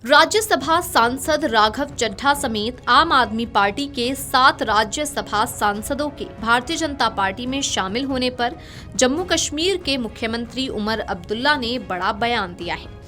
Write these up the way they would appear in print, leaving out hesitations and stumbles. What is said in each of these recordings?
राज्यसभा सांसद राघव चड्ढा समेत आम आदमी पार्टी के 7 राज्यसभा सांसदों के भारतीय जनता पार्टी में शामिल होने पर जम्मू कश्मीर के मुख्यमंत्री उमर अब्दुल्ला ने बड़ा बयान दिया है।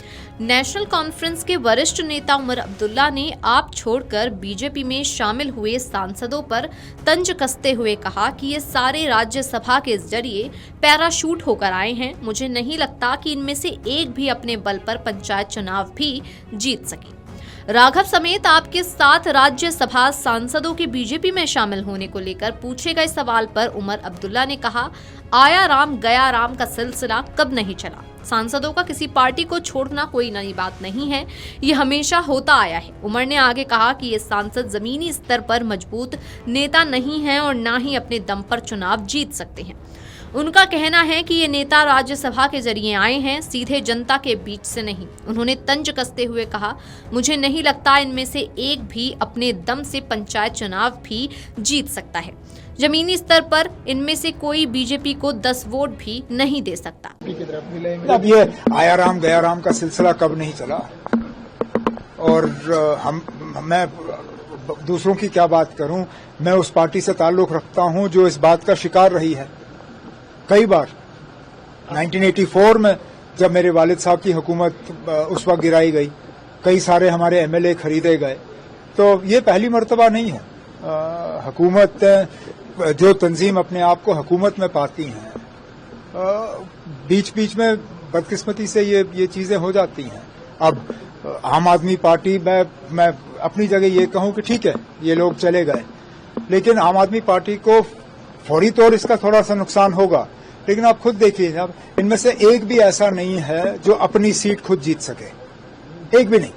नेशनल कॉन्फ्रेंस के वरिष्ठ नेता उमर अब्दुल्ला ने आप छोड़कर बीजेपी में शामिल हुए सांसदों पर तंज कसते हुए कहा कि ये सारे राज्यसभा के जरिए पैराशूट होकर आए हैं। मुझे नहीं लगता कि इनमें से एक भी अपने बल पर पंचायत चुनाव भी जीत सके। राघव समेत आपके 7 राज्यसभा सांसदों के बीजेपी में शामिल होने को लेकर पूछे गए सवाल पर उमर अब्दुल्ला ने कहा, आया राम गया राम का सिलसिला कब नहीं चला। सांसदों का किसी पार्टी को छोड़ना कोई नई बात नहीं है, ये हमेशा होता आया है। उमर ने आगे कहा कि ये सांसद जमीनी स्तर पर मजबूत नेता नहीं हैं और न ही अपने दम पर चुनाव जीत सकते हैं। उनका कहना है कि ये नेता राज्यसभा के जरिए आए हैं, सीधे जनता के बीच से नहीं। उन्होंने तंज कसते हुए कहा, मुझे नहीं लगता इनमें से एक भी अपने दम से पंचायत चुनाव भी जीत सकता है। जमीनी स्तर पर इनमें से कोई बीजेपी को 10 वोट भी नहीं दे सकता। अब ये आया राम गया राम का सिलसिला कब नहीं चला, और मैं दूसरों की क्या बात करूं। मैं उस पार्टी से ताल्लुक रखता हूं जो इस बात का शिकार रही है कई बार। 1984 में जब मेरे वालिद साहब की हुकूमत उस वक्त गिराई गई, कई सारे हमारे एमएलए खरीदे गए, तो ये पहली मर्तबा नहीं है। हुकूमत जो तंजीम अपने आप को हुकूमत में पाती हैं, बीच बीच में बदकिस्मती से ये चीजें हो जाती हैं। अब आम आदमी पार्टी मैं अपनी जगह ये कहूं कि ठीक है, ये लोग चले गए, लेकिन आम आदमी पार्टी को फौरी तौर इसका थोड़ा सा नुकसान होगा। लेकिन आप खुद देखिए, अब इनमें से एक भी ऐसा नहीं है जो अपनी सीट खुद जीत सके, एक भी नहीं।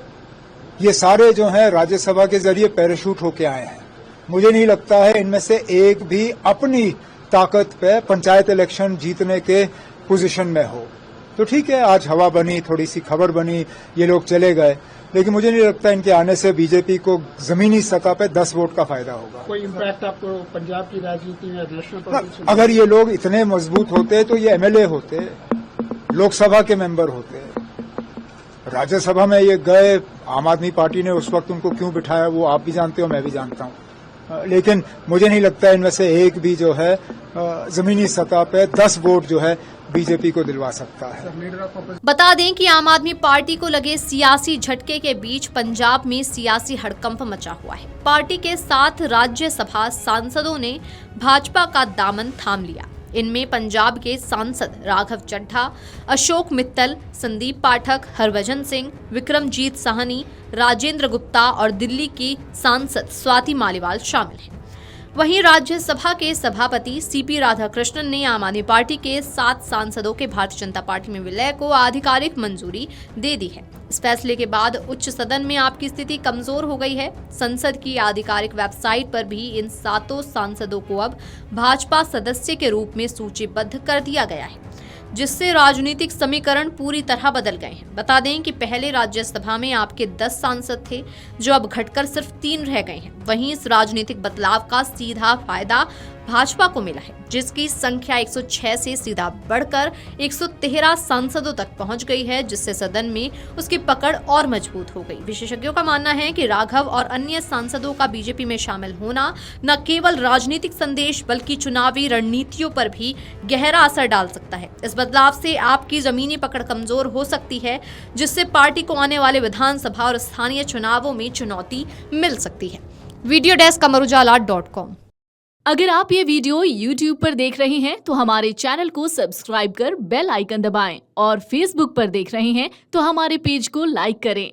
ये सारे जो हैं राज्यसभा के जरिए पैराशूट होके आए हैं। मुझे नहीं लगता है इनमें से एक भी अपनी ताकत पे पंचायत इलेक्शन जीतने के पोजीशन में हो। तो ठीक है, आज हवा बनी, थोड़ी सी खबर बनी, ये लोग चले गए, लेकिन मुझे नहीं लगता इनके आने से बीजेपी को जमीनी सतह पे 10 वोट का फायदा होगा। कोई इम्पैक्ट आपको पंजाब की राजनीति में नेशनल पॉलिटिक्स? अगर ये लोग इतने मजबूत होते तो ये एमएलए होते, लोकसभा के मेंबर होते। राज्यसभा में ये गए, आम आदमी पार्टी ने उस वक्त उनको क्यों बिठाया वो आप भी जानते हो, मैं भी जानता हूं। लेकिन मुझे नहीं लगता इनमें से एक भी जो है जमीनी सतह पे 10 वोट जो है बीजेपी को दिलवा सकता है। बता दें कि आम आदमी पार्टी को लगे सियासी झटके के बीच पंजाब में सियासी हड़कंप मचा हुआ है। पार्टी के 7 राज्यसभा सांसदों ने भाजपा का दामन थाम लिया। इनमें पंजाब के सांसद राघव चड्ढा, अशोक मित्तल, संदीप पाठक, हरभजन सिंह, विक्रमजीत साहनी, राजेंद्र गुप्ता और दिल्ली की सांसद स्वाति मालीवाल शामिल हैं। वहीं राज्यसभा के सभापति सीपी राधाकृष्णन ने आम आदमी पार्टी के 7 सांसदों के भारतीय जनता पार्टी में विलय को आधिकारिक मंजूरी दे दी है। इस फैसले के बाद उच्च सदन में आपकी स्थिति कमजोर हो गई है। संसद की आधिकारिक वेबसाइट पर भी इन 7 सांसदों को अब भाजपा सदस्य के रूप में सूचीबद्ध कर दिया गया है, जिससे राजनीतिक समीकरण पूरी तरह बदल गए हैं। बता दें कि पहले राज्यसभा में आपके 10 सांसद थे, जो अब घटकर सिर्फ 3 रह गए हैं। वहीं इस राजनीतिक बदलाव का सीधा फायदा भाजपा को मिला है, जिसकी संख्या 106 से सीधा बढ़कर 113 सांसदों तक पहुंच गई है, जिससे सदन में उसकी पकड़ और मजबूत हो गई। विशेषज्ञों का मानना है कि राघव और अन्य सांसदों का बीजेपी में शामिल होना न केवल राजनीतिक संदेश बल्कि चुनावी रणनीतियों पर भी गहरा असर डाल सकता है। इस बदलाव से आपकी जमीनी पकड़ कमजोर हो सकती है, जिससे पार्टी को आने वाले विधानसभा और स्थानीय चुनावों में चुनौती मिल सकती है। Video desk Amarujala dot com. अगर आप ये वीडियो YouTube पर देख रहे हैं तो हमारे चैनल को सब्सक्राइब कर बेल आइकन दबाएं, और Facebook पर देख रहे हैं तो हमारे पेज को लाइक करें।